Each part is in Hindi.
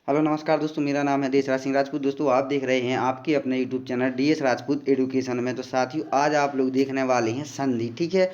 हेलो नमस्कार दोस्तों, मेरा नाम है देशराज सिंह राजपूत। दोस्तों आप देख रहे हैं आपके अपने YouTube channel DS Rajput education में। तो साथियों आज आप लोग देखने वाले हैं संधि। ठीक है,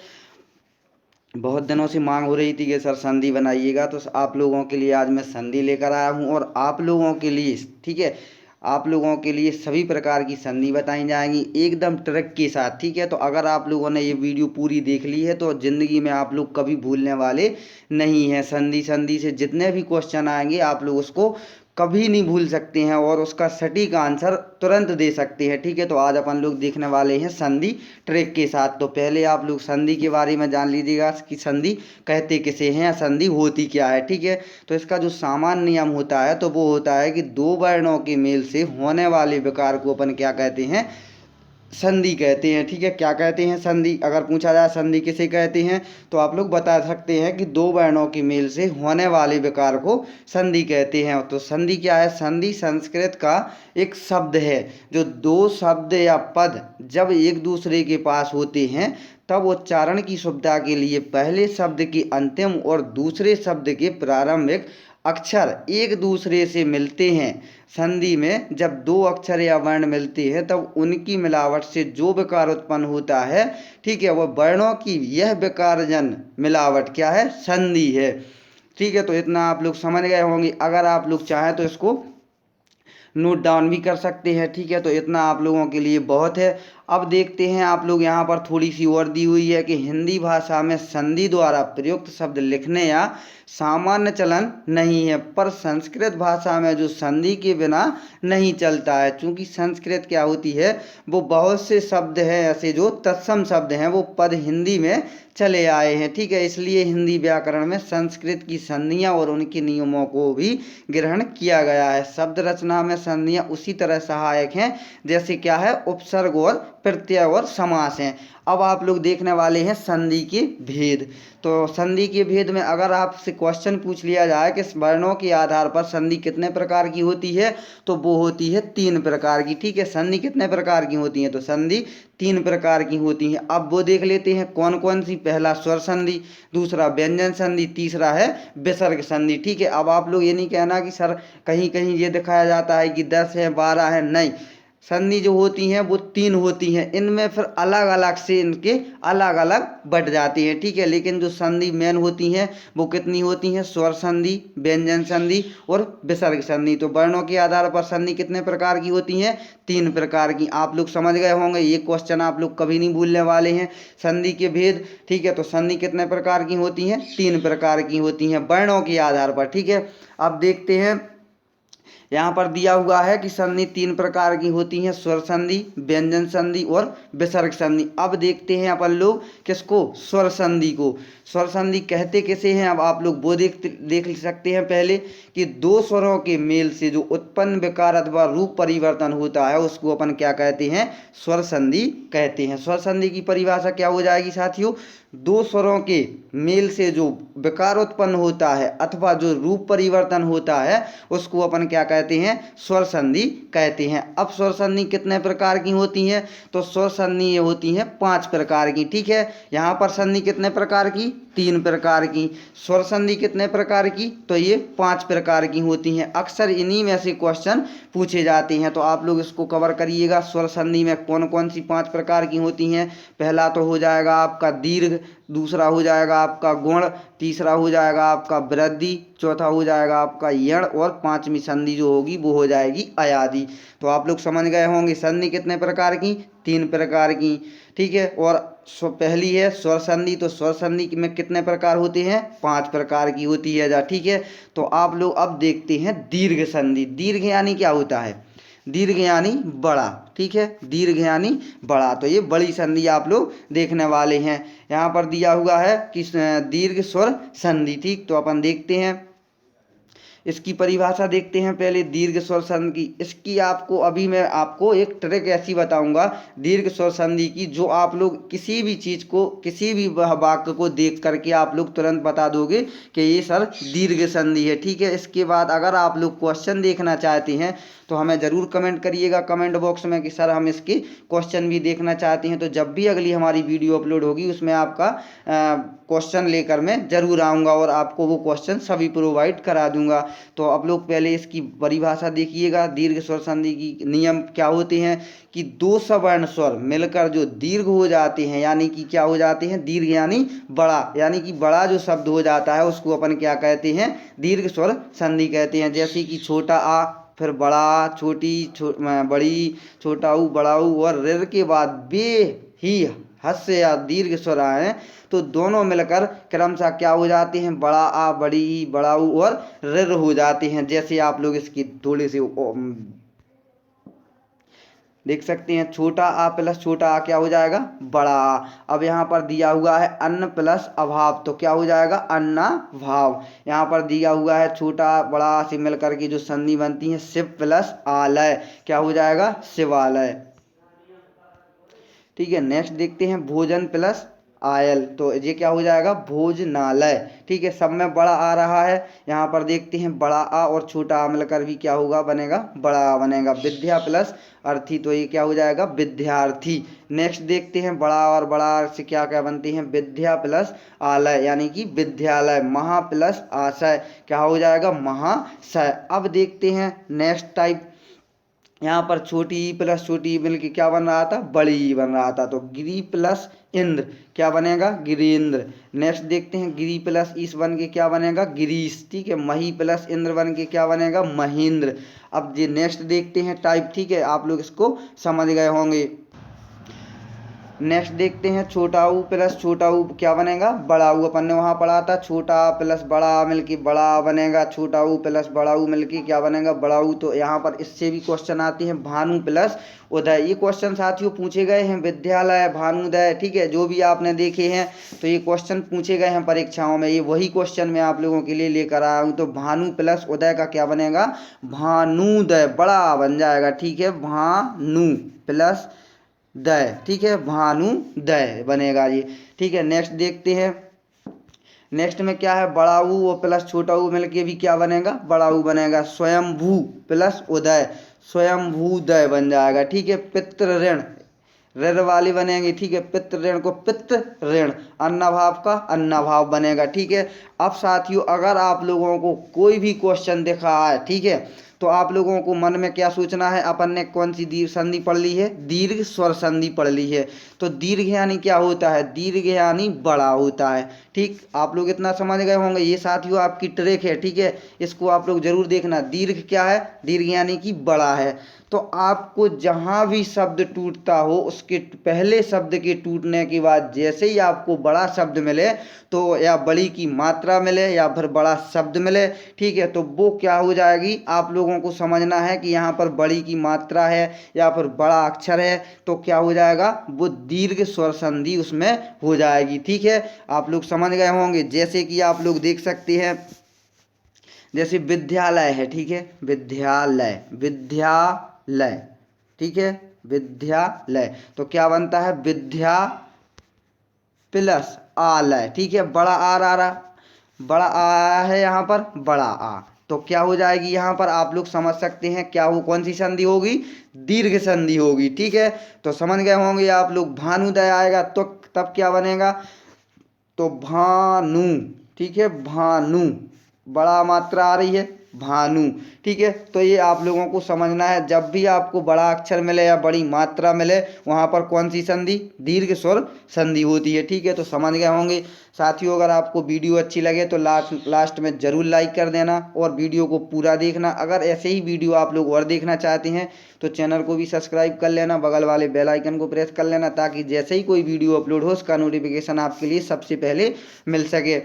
बहुत दिनों से मांग हो रही थी कि सर संधि बनाइएगा, तो आप लोगों के लिए आज मैं संधि लेकर आया हूं। और आप लोगों के लिए, ठीक है, आप लोगों के लिए सभी प्रकार की संधि बताई जाएंगी एकदम ट्रिक के साथ। ठीक है, तो अगर आप लोगों ने ये वीडियो पूरी देख ली है तो ज़िंदगी में आप लोग कभी भूलने वाले नहीं हैं। संधि संधि से जितने भी क्वेश्चन आएंगे आप लोग उसको कभी नहीं भूल सकते हैं और उसका सटीक आंसर तुरंत दे सकते हैं। ठीक है, तो आज अपन लोग देखने वाले हैं संधि ट्रिक के साथ। तो पहले आप लोग संधि के बारे में जान लीजिएगा कि संधि कहते किसे हैं या संधि होती क्या है। ठीक है, तो इसका जो सामान्य नियम होता है तो वो होता है कि दो वर्णों के मेल से होने वाले विकार को अपन क्या कहते हैं, संधि कहते हैं। ठीक है, क्या कहते हैं संधि, अगर पूछा जाए संधि किसे कहते हैं तो आप लोग बता सकते हैं कि दो वर्णों के मेल से होने वाले विकार को संधि कहते हैं। तो संधि क्या है? संधि संस्कृत का एक शब्द है। जो दो शब्द या पद जब एक दूसरे के पास होते हैं तब उच्चारण की सुविधा के लिए पहले शब्द की अंतिम और दूसरे शब्द के प्रारंभिक अक्षर एक दूसरे से मिलते हैं। संधि में जब दो अक्षर या वर्ण मिलते हैं तब उनकी मिलावट से जो विकार उत्पन्न होता है, ठीक है, वह वर्णों की यह विकारजन मिलावट क्या है? संधि है। ठीक है, तो इतना आप लोग समझ गए होंगे। अगर आप लोग चाहें तो इसको नोट डाउन भी कर सकते हैं। ठीक है, तो इतना आप लोगों के लिए बहुत है। अब देखते हैं आप लोग, यहाँ पर थोड़ी सी और दी हुई है कि हिंदी भाषा में संधि द्वारा प्रयुक्त शब्द लिखने या सामान्य चलन नहीं है, पर संस्कृत भाषा में जो संधि के बिना नहीं चलता है। चूंकि संस्कृत क्या होती है, वो बहुत से शब्द हैं ऐसे जो तत्सम शब्द हैं, वो पद हिंदी में चले आए हैं। ठीक है, इसलिए हिंदी व्याकरण में संस्कृत की संधियाँ और उनके नियमों को भी ग्रहण किया गया है। शब्द रचना में संधियाँ उसी तरह सहायक हैं जैसे क्या है, उपसर्ग और प्रत्यय और समास हैं। अब आप लोग देखने वाले हैं संधि के भेद। तो संधि के भेद में अगर आपसे क्वेश्चन पूछ लिया जाए कि वर्णों के आधार पर संधि कितने प्रकार की होती है तो वो होती है 3 प्रकार की। ठीक है, संधि कितने प्रकार की होती है तो संधि 3 प्रकार की होती हैं। अब वो देख लेते हैं कौन कौन सी। पहला स्वर संधि, दूसरा व्यंजन संधि, तीसरा है विसर्ग संधि। ठीक है, अब आप लोग ये नहीं कहना कि सर कहीं कहीं ये दिखाया जाता है कि 10 है 12 है, नहीं। संधि जो होती हैं वो 3 होती हैं, इनमें फिर अलग अलग से इनके अलग अलग बट जाती हैं। ठीक है, लेकिन जो संधि मेन होती हैं वो कितनी होती हैं? स्वर संधि, व्यंजन संधि और विसर्ग संधि। तो वर्णों के आधार पर संधि कितने प्रकार की होती हैं? 3 प्रकार की। आप लोग समझ गए होंगे, ये क्वेश्चन आप लोग कभी नहीं भूलने वाले हैं। संधि के भेद, ठीक है, तो संधि कितने प्रकार की होती हैं? 3 प्रकार की होती हैं वर्णों के आधार पर। ठीक है, अब देखते हैं, यहाँ पर दिया हुआ है कि संधि 3 प्रकार की होती हैं, स्वर संधि, व्यंजन संधि और विसर्ग संधि। अब देखते हैं अपन लोग किसको? स्वर संधि को। स्वर संधि कहते किसे हैं अब आप लोग वो देख सकते हैं पहले कि दो स्वरों के मेल से जो उत्पन्न विकार अथवा रूप परिवर्तन होता है उसको अपन क्या कहते हैं? स्वर संधि कहते हैं। स्वर संधि की परिभाषा क्या हो जाएगी साथियों? दो स्वरों के मेल से जो विकार उत्पन्न होता है अथवा जो रूप परिवर्तन होता है उसको अपन क्या कहते हैं? स्वर संधि कहते हैं। अब स्वर संधि कितने प्रकार की होती हैं तो स्वर संधि ये होती हैं 5 प्रकार की। ठीक है, यहाँ पर संधि कितने प्रकार की? 3 प्रकार की। स्वर संधि कितने प्रकार की? तो ये 5 प्रकार की होती हैं। अक्सर इन्हीं में से क्वेश्चन पूछे जाते हैं, तो आप लोग इसको कवर करिएगा। स्वर संधि में कौन कौन सी 5 प्रकार की होती हैं? पहला तो हो जाएगा आपका दीर्घ, दूसरा हो जाएगा आपका गुण, तीसरा हो जाएगा आपका वृद्धि, चौथा हो जाएगा आपका यण और पांचवी संधि जो होगी वो हो जाएगी अयादि। तो आप लोग समझ गए होंगे संधि कितने प्रकार की? 3 प्रकार की। ठीक है, और पहली है स्वर संधि। तो स्वर संधि में कितने प्रकार होते हैं? 5 प्रकार की होती है जा। ठीक है, तो आप लोग अब देखते हैं दीर्घ संधि। दीर्घ यानी क्या होता है? दीर्घ यानी बड़ा। ठीक है, दीर्घ यानी बड़ा, तो ये बड़ी संधि आप लोग देखने वाले हैं। यहाँ पर दिया हुआ है कि दीर्घ स्वर संधि। ठीक, तो अपन देखते हैं इसकी परिभाषा देखते हैं पहले दीर्घ स्वर संधि की। इसकी आपको अभी मैं आपको एक ट्रिक ऐसी बताऊंगा दीर्घ स्वर संधि की, जो आप लोग किसी भी चीज़ को, किसी भी वाक्य को देख करके आप लोग तुरंत बता दोगे कि ये सर दीर्घ संधि है। ठीक है, इसके बाद अगर आप लोग क्वेश्चन देखना चाहते हैं तो हमें ज़रूर कमेंट करिएगा कमेंट बॉक्स में कि सर हम इसके क्वेश्चन भी देखना चाहते हैं। तो जब भी अगली हमारी वीडियो अपलोड होगी उसमें आपका क्वेश्चन लेकर मैं जरूर आऊँगा और आपको वो क्वेश्चन सभी प्रोवाइड करा दूंगा। तो आप लोग पहले इसकी परिभाषा देखिएगा। दीर्घ स्वर संधि की नियम क्या होते हैं कि दो सवर्ण स्वर मिलकर जो दीर्घ हो जाते हैं, यानी कि क्या हो जाते हैं, दीर्घ यानी बड़ा, यानी कि बड़ा जो शब्द हो जाता है उसको अपन क्या कहते हैं, दीर्घ स्वर संधि कहते हैं। जैसे कि छोटा आ, फिर बड़ा, छोटी, बड़ी, छोटा ऊ, बड़ा ऊ और ऋ के बाद बे ही हस्य या दीर्घ स्वर आए तो दोनों मिलकर क्रमशः क्या हो जाते हैं, बड़ा आ, बड़ी ई, बड़ा ऊ और ऋ हो जाते हैं। जैसे आप लोग इसकी थोड़े से देख सकते हैं, छोटा आ प्लस छोटा आ क्या हो जाएगा, बड़ा आ। अब यहाँ पर दिया हुआ है अन्न प्लस अभाव तो क्या हो जाएगा, अन्ना भाव। यहाँ पर दिया हुआ है छोटा बड़ा आ से मिलकर के जो संधि बनती है शिव प्लस आलय, क्या हो जाएगा, शिवालय। ठीक है, नेक्स्ट देखते हैं भोजन प्लस आयल तो ये क्या हो जाएगा, भोजनालय। ठीक है, सब में बड़ा आ रहा है। यहाँ पर देखते हैं बड़ा आ और छोटा आ मिलकर भी क्या होगा, बनेगा बड़ा आ बनेगा। विद्या प्लस अर्थी तो ये क्या हो जाएगा, विद्यार्थी। नेक्स्ट देखते हैं बड़ा और बड़ा से क्या क्या बनती हैं, विद्या प्लस आलय यानी कि विद्यालय। महा प्लस आशय क्या हो जाएगा, महाशय। अब देखते हैं नेक्स्ट टाइप, यहाँ पर छोटी ई प्लस छोटी ई मिल के क्या बन रहा था, बड़ी ई बन रहा था तो गिरी प्लस इंद्र क्या बनेगा, गिरीन्द्र। नेक्स्ट देखते हैं गिरी प्लस ईस बन के क्या बनेगा, गिरीश। ठीक है, मही प्लस इंद्र बन के क्या बनेगा, महेंद्र। अब ये नेक्स्ट देखते हैं टाइप। ठीक है, आप लोग इसको समझ गए होंगे। नेक्स्ट देखते हैं छोटा ऊ प्लस छोटा ऊ क्या बनेगा, बड़ा ऊ। अपन ने वहाँ पढ़ा था छोटा प्लस बड़ा मिलके बड़ा बनेगा, छोटा ऊ प्लस बड़ा ऊ मिलके क्या बनेगा, बड़ा ऊ। तो यहाँ पर इससे भी क्वेश्चन आते हैं भानु प्लस उदय। ये क्वेश्चन साथियों पूछे गए हैं विद्यालय, भानुदय। ठीक है, जो भी आपने देखे हैं तो ये क्वेश्चन पूछे गए हैं परीक्षाओं में। ये वही क्वेश्चन मैं आप लोगों के लिए लेकर आया हूँ। तो भानु प्लस उदय का क्या बनेगा, भानुदय, बड़ा बन जाएगा। ठीक है, भानु प्लस दय, ठीक है, भानुदय बनेगा ये। ठीक है, नेक्स्ट देखते हैं। नेक्स्ट में क्या है, बड़ा ऊ और प्लस छोटा ऊ मिलके भी क्या बनेगा, बड़ा ऊ बनेगा। स्वयंभू प्लस उदय, स्वयंभूदय बन जाएगा। ठीक है, पितृ ऋण, ऋण वाली बनेंगी। ठीक है, पितृ ऋण को पितृ ऋण, अन्नाभाव का अन्नाभाव बनेगा। ठीक है, अब साथियों अगर आप लोगों को कोई भी क्वेश्चन दिखा है, ठीक है, तो आप लोगों को मन में क्या सोचना है, अपन ने कौन सी दीर्घ संधि पढ़ ली है, दीर्घ स्वर संधि पढ़ ली है। तो दीर्घ यानी क्या होता है, दीर्घ यानी बड़ा होता है। ठीक, आप लोग इतना समझ गए होंगे। ये साथियों आपकी ट्रिक है। ठीक है, इसको आप लोग जरूर देखना। दीर्घ क्या है, दीर्घ यानी कि बड़ा है। तो आपको जहाँ भी शब्द टूटता हो उसके पहले शब्द के टूटने के बाद जैसे ही आपको बड़ा शब्द मिले तो या बड़ी की मात्रा मिले या फिर बड़ा शब्द मिले, ठीक है, तो वो क्या हो जाएगी, आप लोगों को समझना है कि यहाँ पर बड़ी की मात्रा है या फिर बड़ा अक्षर है तो क्या हो जाएगा, वो दीर्घ स्वर संधि उसमें हो जाएगी। ठीक है, आप लोग समझ गए होंगे। जैसे कि आप लोग देख सकते हैं, जैसे विद्यालय है। ठीक है, विद्यालय, विद्यालय, ठीक है, विद्यालय तो क्या बनता है, विद्या प्लस आलय। ठीक है, बड़ा आ रहा, बड़ा आ है यहाँ पर, बड़ा आ तो क्या हो जाएगी, यहाँ पर आप लोग समझ सकते हैं क्या हो, कौन सी संधि होगी, दीर्घ संधि होगी। ठीक है, तो समझ गए होंगे आप लोग। भानुदय आएगा तो तब क्या बनेगा, तो भानु। ठीक है, भानु, बड़ा मात्रा आ रही है, भानु। ठीक है, तो ये आप लोगों को समझना है, जब भी आपको बड़ा अक्षर मिले या बड़ी मात्रा मिले वहाँ पर कौन सी संधि, दीर्घ स्वर संधि होती है। ठीक है, तो समझ गए होंगे साथियों। अगर आपको वीडियो अच्छी लगे तो लास्ट में ज़रूर लाइक कर देना और वीडियो को पूरा देखना। अगर ऐसे ही वीडियो आप लोग और देखना चाहते हैं तो चैनल को भी सब्सक्राइब कर लेना, बगल वाले बेल आइकन को प्रेस कर लेना ताकि जैसे ही कोई वीडियो अपलोड हो उसका नोटिफिकेशन आपके लिए सबसे पहले मिल सके।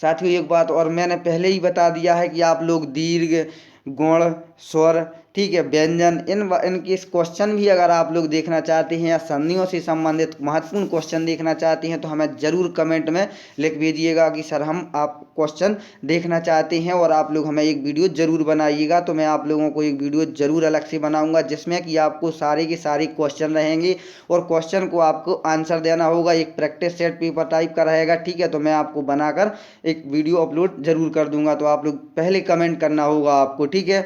साथियों एक बात और मैंने पहले ही बता दिया है कि आप लोग दीर्घ, गुण, स्वर, ठीक है, व्यंजन, इनके क्वेश्चन भी अगर आप लोग देखना चाहते हैं या संधियों से संबंधित महत्वपूर्ण क्वेश्चन देखना चाहते हैं तो हमें ज़रूर कमेंट में लिख भेजिएगा कि सर हम आप क्वेश्चन देखना चाहते हैं और आप लोग हमें एक वीडियो ज़रूर बनाइएगा। तो मैं आप लोगों को एक वीडियो ज़रूर अलग से बनाऊँगा जिसमें कि आपको सारे के सारे क्वेश्चन रहेंगे और क्वेश्चन को आपको आंसर देना होगा। एक प्रैक्टिस सेट पेपर टाइप का रहेगा। ठीक है, तो मैं आपको बनाकर एक वीडियो अपलोड ज़रूर कर दूँगा। तो आप लोग पहले कमेंट करना होगा आपको। ठीक है,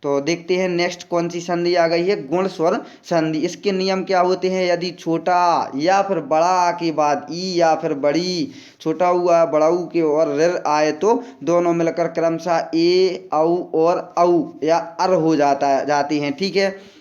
तो देखते हैं नेक्स्ट कौन सी संधि आ गई है, गुण स्वर संधि। इसके नियम क्या होते हैं, यदि छोटा आ या फिर बड़ा आ के बाद ई या फिर बड़ी, छोटा ऊ आ बड़ा ऊ के और ऋ आए तो दोनों मिलकर क्रमशः ए औ और औ या अर हो जाते हैं। ठीक है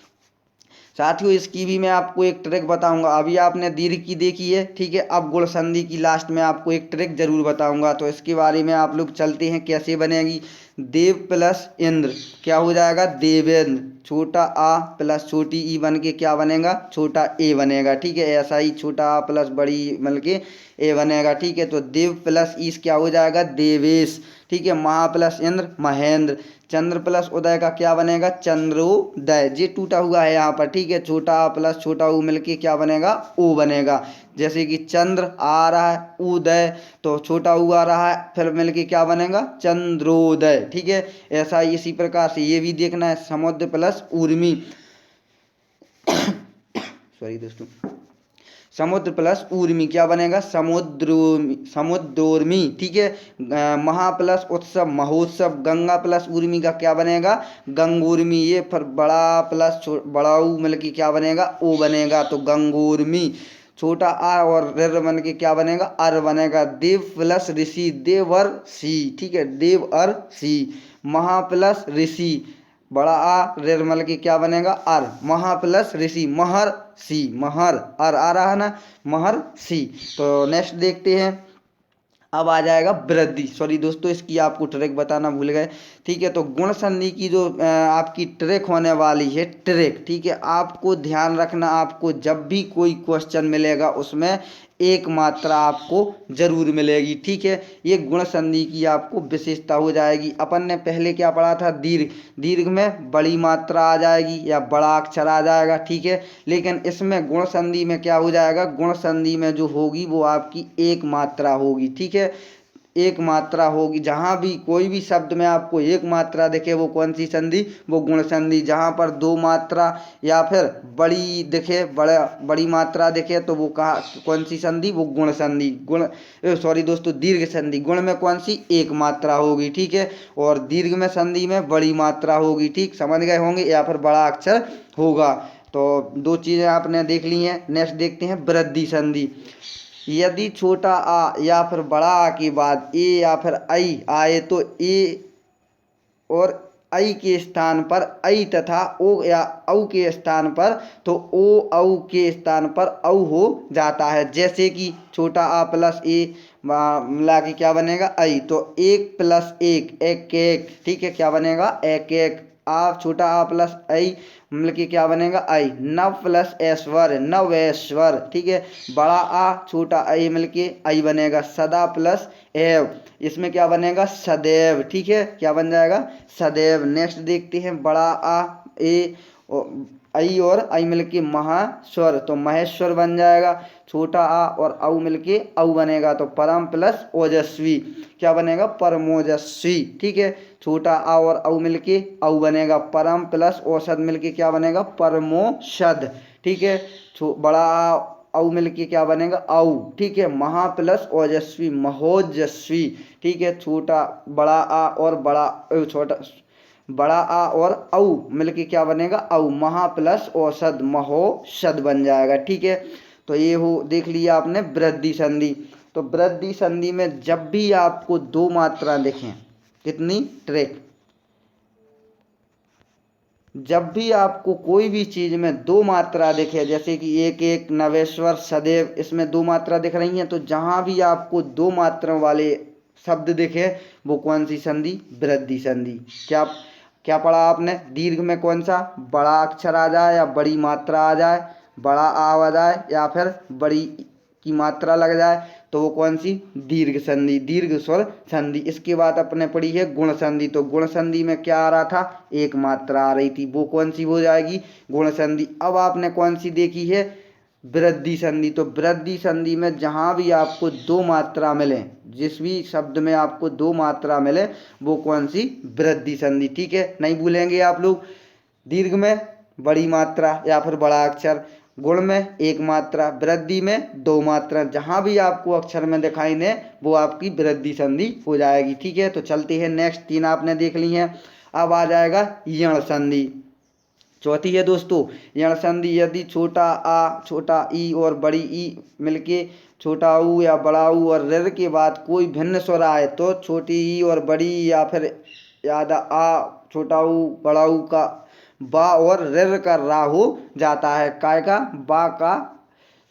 साथियों, इसकी भी मैं आपको एक ट्रिक बताऊंगा। अभी आपने दीर्घ की देखी है, ठीक है, अब गुण संधि की लास्ट में आपको एक ट्रिक जरूर बताऊंगा, तो इसके बारे में आप लोग चलते हैं कैसे बनेगी। देव प्लस इंद्र क्या हो जाएगा, देवेंद्र। छोटा आ प्लस छोटी ई बन के क्या बनेगा, छोटा ए बनेगा। ठीक है, ऐसा ही छोटा आ प्लस बड़ी मिल के ए बनेगा। ठीक है, तो देव प्लस ईस क्या हो जाएगा, देवेश। ठीक है, महा प्लस इंद्र महेंद्र। चंद्र प्लस उदय का क्या बनेगा, चंद्रोदय। ये टूटा हुआ है यहाँ पर। ठीक है, छोटा आ प्लस छोटा ऊ मिलके क्या बनेगा, ओ बनेगा। जैसे कि चंद्र आ रहा है, उदय तो छोटा ऊ आ रहा है, फिर मिलके क्या बनेगा, चंद्रोदय। ठीक है, ऐसा ही इसी प्रकार से ये भी देखना है, समुद्र प्लस उर्मी सॉरी दोस्तों, समुद्र प्लस उर्मी क्या बनेगा, समुद्रोर्मी। ठीक है, महा प्लस उत्सव महोत्सव। गंगा प्लस उर्मी का क्या बनेगा, गंगोर्मी। ये फिर बड़ा प्लस बड़ा ऊ मिलके क्या बनेगा, ओ बनेगा, तो गंगोर्मी। छोटा आ और ऋ बन के क्या बनेगा, अर बनेगा। देव प्लस ऋषि देवर्षि। ठीक है, देवर्षि। महा प्लस ऋषि, बड़ा आ ऋ के क्या बनेगा, अर। महा प्लस ऋषि महर्षि, महर अर आ रहा है ना, महर्षि। तो नेक्स्ट देखते हैं, अब आ जाएगा वृद्धि। सॉरी दोस्तों, इसकी आपको ट्रिक बताना भूल गए। ठीक है, तो गुण संधि की जो आपकी ट्रिक होने वाली है, ट्रिक, ठीक है, आपको ध्यान रखना, आपको जब भी कोई क्वेश्चन मिलेगा उसमें एक मात्रा आपको जरूर मिलेगी। ठीक है, ये गुण संधि की आपको विशेषता हो जाएगी। अपन ने पहले क्या पढ़ा था, दीर्घ। दीर्घ में बड़ी मात्रा आ जाएगी या बड़ा अक्षर आ जाएगा। ठीक है, लेकिन इसमें गुण संधि में क्या हो जाएगा, गुण संधि में जो होगी वो आपकी एक मात्रा होगी। ठीक है, एक मात्रा होगी। जहाँ भी कोई भी शब्द में आपको एक मात्रा दिखे वो कौन सी संधि, वो गुण संधि। जहाँ पर दो मात्रा या फिर बड़ी दिखे, बड़ी मात्रा दिखे तो वो कहाँ कौन सी संधि, वो गुण संधि। सॉरी दोस्तों, दीर्घ संधि। गुण में कौन सी, एक मात्रा होगी। ठीक है, और दीर्घ में संधि में बड़ी मात्रा होगी। ठीक समझ गए होंगे, या फिर बड़ा अक्षर होगा। तो दो चीज़ें आपने देख ली हैं। नेक्स्ट देखते हैं वृद्धि संधि। यदि छोटा आ या फिर बड़ा आ के बाद ए या फिर आई आए तो ए और आई के स्थान पर आई तथा ओ या औ के स्थान पर तो ओ औ के स्थान पर औ हो जाता है। जैसे कि छोटा आ प्लस ए मिला के क्या बनेगा, आई। तो एक प्लस एक, एक एक। ठीक है, क्या बनेगा, एक एक। आ छोटा आ प्लस आई मिल के क्या बनेगा, आई। नव प्लस ऐश्वर, नवेश्वर। ठीक है, बड़ा आ छोटा आई मिल के आई बनेगा। सदा प्लस एव, इसमें क्या बनेगा, सदैव। ठीक है, क्या बन जाएगा, सदैव। नेक्स्ट देखते हैं, बड़ा आ ए आई और आई मिलके महास्वर, तो महेश्वर बन जाएगा। छोटा आ और औ मिलके औ बनेगा, तो परम प्लस ओजस्वी, क्या बनेगा, परमोजस्वी। ठीक है, छोटा आ और औ मिलके औ बनेगा। परम प्लस औषध मिलके क्या बनेगा, परमोषध। ठीक है, बड़ा आ औ मिलके क्या बनेगा, औ। ठीक है, महा प्लस ओजस्वी, महोजस्वी। ठीक है, छोटा बड़ा आ और छोटा बड़ा आ और औ मिलके क्या बनेगा, औ। महा प्लस औषध, महोषध बन जाएगा। ठीक है, तो ये हो देख लिया आपने वृद्धि संधि। तो वृद्धि संधि में जब भी आपको दो मात्रा दिखें, कितनी ट्रिक, जब भी आपको कोई भी चीज में दो मात्रा दिखे, जैसे कि एक एक, नवेश्वर, सदैव, इसमें दो मात्रा दिख रही हैं, तो जहां भी आपको दो मात्राओं वाले शब्द दिखे वो कौन सी संधि, वृद्धि संधि। क्या क्या पढ़ा आपने, दीर्घ में कौन सा, बड़ा अक्षर आ जाए या बड़ी मात्रा आ जाए, बड़ा आ जाए या फिर बड़ी की मात्रा लग जाए तो वो कौन सी, दीर्घ संधि, दीर्घ स्वर संधि। इसके बाद अपने पढ़ी है गुण संधि। तो गुण संधि में क्या आ रहा था, एक मात्रा आ रही थी, वो कौन सी हो जाएगी, गुण संधि। अब आपने कौन सी देखी है, वृद्धि संधि। तो वृद्धि संधि में जहां भी आपको दो मात्रा मिले, जिस भी शब्द में आपको दो मात्रा मिले वो कौन सी, वृद्धि संधि। ठीक है, नहीं भूलेंगे आप लोग। दीर्घ में बड़ी मात्रा या फिर बड़ा अक्षर, गुण में एक मात्रा, वृद्धि में दो मात्रा, जहां भी आपको अक्षर में दिखाई दे वो आपकी वृद्धि संधि हो जाएगी। ठीक है, तो चलते हैं नेक्स्ट, तीन आपने देख ली हैं। अब आ जाएगा यण संधि। चौथी है दोस्तों यण संधि, यदि छोटा आ, छोटा ई और बड़ी ई मिलके छोटा ऊ या बड़ा ऊ और ऋ के बाद कोई भिन्न स्वर आए तो छोटी ई और बड़ी ई या फिर याद आ, छोटा ऊ, बड़ा ऊ का बा और ऋ का रा हो जाता है। काय का बा का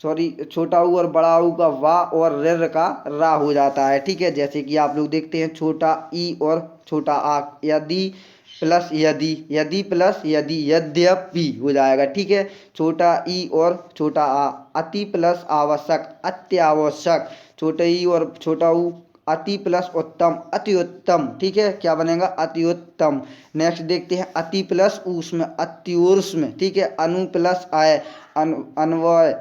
सॉरी छोटा ऊ और बड़ा ऊ का वा और ऋ का रा हो जाता है। ठीक है, जैसे कि आप लोग देखते हैं छोटा ई और छोटा आ, यदि प्लस यदि, यदि प्लस यदि, यद्यपि हो जाएगा। ठीक है, छोटा ई और छोटा आ, अति प्लस आवश्यक, अत्यावश्यक, छोटे ई और छोटा ऊ, अति प्लस उत्तम, अति उत्तम। ठीक है, क्या बनेगा अति उत्तम। नेक्स्ट देखते हैं अति प्लस ऊष्म, अत्युष्म। ठीक है, अनु plus I, Anvay,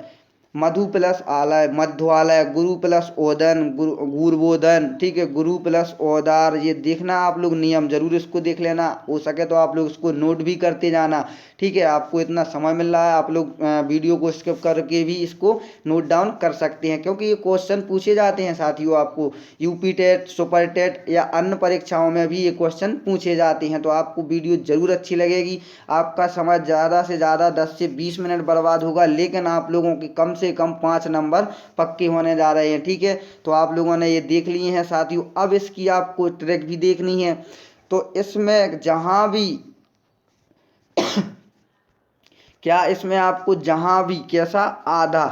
Madhu plus आलय, मध्वालय, गुरु प्लस ओदन, गुरुबोधन। ठीक है, गुरु प्लस औदार। ये देखना आप लोग नियम जरूर इसको देख लेना, हो सके तो आप लोग इसको नोट भी करते जाना। ठीक है, आपको इतना समय मिल रहा है, आप लोग वीडियो को स्किप करके भी इसको नोट डाउन कर सकते हैं, क्योंकि ये क्वेश्चन पूछे जाते हैं साथियों। आपको यूपी टेट, सुपर टेट या अन्य परीक्षाओं में भी ये क्वेश्चन पूछे जाते हैं। तो आपको वीडियो जरूर अच्छी लगेगी। आपका समय ज़्यादा से ज़्यादा 10 से 20 मिनट बर्बाद होगा, लेकिन आप लोगों की कम से कम 5 नंबर पक्के होने जा रहे हैं। ठीक है, तो आप लोगों ने ये देख लिए हैं साथियों। अब इसकी आपको ट्रिक भी देखनी है। तो इसमें जहां भी क्या इसमें आपको जहां भी कैसा आधा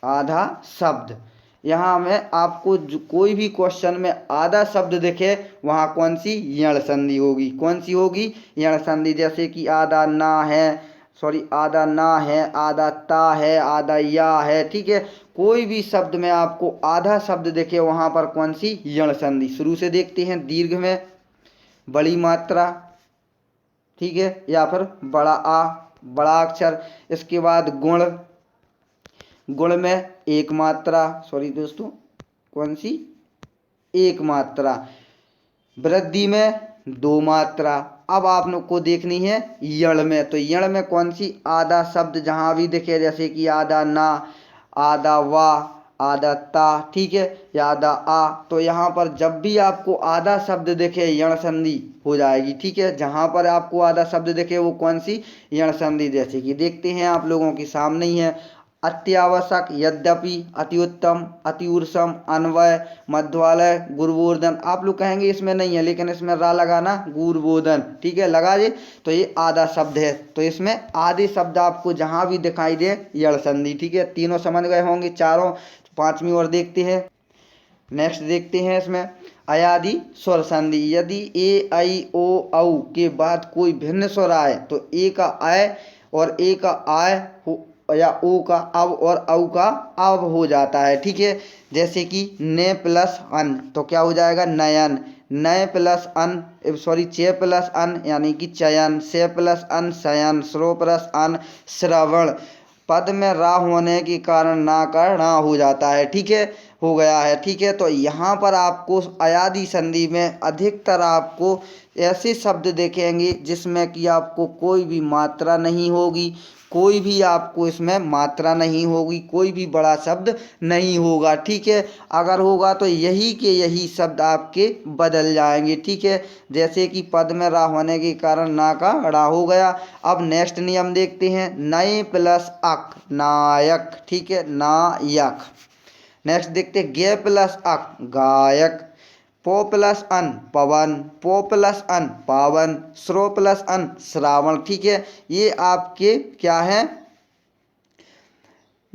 आधा शब्द, यहाँ में आपको कोई भी क्वेश्चन में आधा शब्द दिखे वहाँ कौन सी यण संधि होगी, कौन सी होगी यण संधि। जैसे कि आधा ना है, सॉरी आधा ना है, आधा ता है, आधा या है। ठीक है, कोई भी शब्द में आपको आधा शब्द दिखे वहाँ पर कौन सी यण संधि। शुरू से देखते हैं, दीर्घ में बड़ी मात्रा, ठीक है, या फिर बड़ा आ, बड़ा अक्षर। इसके बाद गुण, गुण में एक मात्रा, सॉरी दोस्तों कौन सी एक मात्रा। वृद्धि में 2 मात्रा। अब आप लोग को देखनी है यण में, तो यण में कौन सी आधा शब्द जहां भी दिखे, जैसे कि आधा ना, आधा वा, आधा ता। ठीक है, या आधा आ, तो यहाँ पर जब भी आपको आधा शब्द दिखे यण संधि हो जाएगी। ठीक है, जहां पर आपको आधा शब्द दिखे वो कौन सी यण संधि। जैसे कि देखते हैं आप लोगों के सामने ही है, अत्यावश्यक, यद्यपि, अति उत्तम, अति ऊर्सम, अन्वय, मध्वालय, गुरुबोधन। आप लोग कहेंगे इसमें नहीं है, लेकिन इसमें रा लगाना, गुरुबोधन। ठीक है, लगा जे, तो ये आधा शब्द है, तो इसमें आधे शब्द आपको जहां भी दिखाई दे यण संधि। ठीक है, तीनों समझ गए होंगे, चारों। पांचवी और देखते हैं, नेक्स्ट देखते हैं इसमें अयादि स्वर संधि। यदि ए आई ओ औ के बाद कोई भिन्न स्वर आए तो ए का आय और ए का आय हो या ओ का अब और औ का अब हो जाता है। ठीक है, जैसे कि ने प्लस अन, तो क्या हो जाएगा नयन। नय प्लस अन, सॉरी चे प्लस अन यानी कि चयन। से प्लस अन शयन। श्रो प्लस अन श्रवण। पद में रा होने के कारण ना का णा हो जाता है। ठीक है, हो गया है। ठीक है, तो यहाँ पर आपको अयादि संधि में अधिकतर आपको ऐसे शब्द देखेंगे जिसमें कि आपको कोई भी मात्रा नहीं होगी, कोई भी आपको इसमें मात्रा नहीं होगी, कोई भी बड़ा शब्द नहीं होगा। ठीक है, अगर होगा तो यही के यही शब्द आपके बदल जाएंगे। ठीक है, जैसे कि पद में रा होने के कारण ना का ड़ा हो गया। अब नेक्स्ट नियम देखते हैं, नए प्लस अक, नायक। ठीक है, नायक। नेक्स्ट देखते हैं, गे प्लस अक, गायक। पो प्लस अन, पवन। पो प्लस अन, पावन। श्रो प्लस अन, श्रावण। ठीक है, ये आपके क्या है,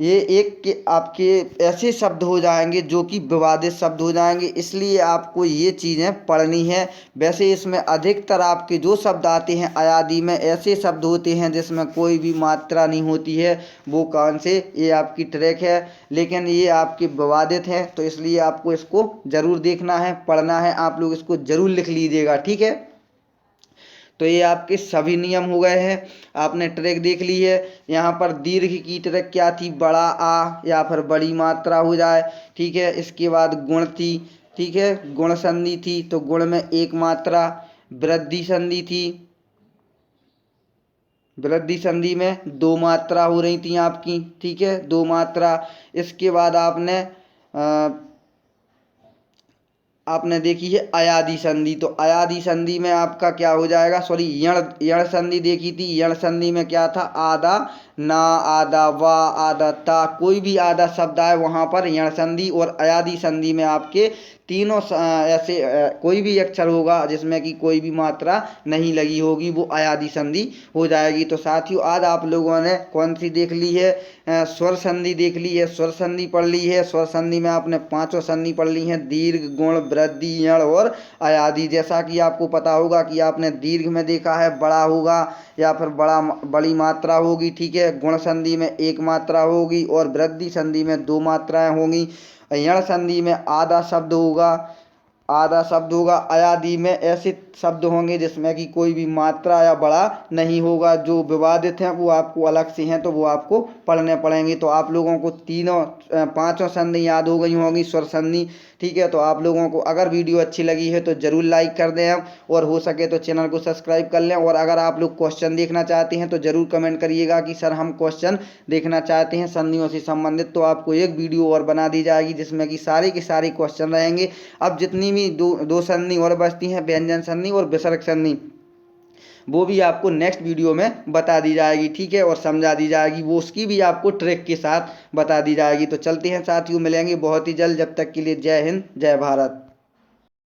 ये एक के आपके ऐसे शब्द हो जाएंगे जो कि विवादित शब्द हो जाएंगे, इसलिए आपको ये चीज़ें पढ़नी है। वैसे इसमें अधिकतर आपके जो शब्द आते हैं अयादि में ऐसे शब्द होते हैं जिसमें कोई भी मात्रा नहीं होती है, वो कौन से, ये आपकी ट्रैक है, लेकिन ये आपके विवादित हैं, तो इसलिए आपको इसको ज़रूर देखना है, पढ़ना है। आप लोग इसको ज़रूर लिख लीजिएगा। ठीक है, तो ये आपके सभी नियम हो गए हैं, आपने ट्रैक देख ली है। यहाँ पर दीर्घ की ट्रैक क्या थी, बड़ा आ या फिर बड़ी मात्रा हो जाए। ठीक है, इसके बाद गुण थी। ठीक है, गुण संधि थी, तो गुण में एक मात्रा। वृद्धि संधि थी, वृद्धि संधि में 2 मात्रा हो रही थी आपकी। ठीक है, 2 मात्रा। इसके बाद आपने आपने देखी है अयादी संधि। तो अयादी संधि में आपका क्या हो जाएगा, सॉरी यण यण संधि देखी थी। यण संधि में क्या था, आधा ना, आधा वा, आधा ता, कोई भी आधा शब्द आए वहां पर यण संधि। और अयादी संधि में आपके तीनों ऐसे कोई भी अक्षर होगा जिसमें कि कोई भी मात्रा नहीं लगी होगी, वो अयादी संधि हो जाएगी। तो साथियों आज आप लोगों ने कौन सी देख ली है, स्वर संधि देख ली है, स्वर संधि पढ़ ली है। स्वर संधि में आपने पांचों संधि पढ़ ली है, दीर्घ, गुण, वृद्धि, यण और अयादी। जैसा कि आपको पता होगा कि आपने दीर्घ में देखा है बड़ा होगा या फिर बड़ी मात्रा होगी, ठीक है। गुण संधि में एक मात्रा होगी और वृद्धि संधि में दो मात्राएं होंगी। यण संधि में आधा शब्द होगा। अयादी में ऐसे शब्द होंगे जिसमें कि कोई भी मात्रा या बड़ा नहीं होगा। जो विवादित हैं वो आपको अलग से हैं, तो वो आपको पढ़ने पड़ेंगे। तो आप लोगों को पांचों संधि याद हो गई होंगी, स्वर संधि, ठीक है। तो आप लोगों को अगर वीडियो अच्छी लगी है तो ज़रूर लाइक कर दें और हो सके तो चैनल को सब्सक्राइब कर लें। और अगर आप लोग क्वेश्चन देखना चाहते हैं तो ज़रूर कमेंट करिएगा कि सर हम क्वेश्चन देखना चाहते हैं संधियों से संबंधित। तो आपको एक वीडियो और बना दी जाएगी जिसमें कि सारे के सारे क्वेश्चन रहेंगे। अब जितनी भी दो संधि और बचती हैं, व्यंजन संधि और विसर्ग संधि, वो भी आपको नेक्स्ट वीडियो में बता दी जाएगी, ठीक है, और समझा दी जाएगी। वो उसकी भी आपको ट्रिक के साथ बता दी जाएगी। तो चलते हैं साथियों, मिलेंगे बहुत ही जल्द। जब तक के लिए जय हिंद, जय भारत।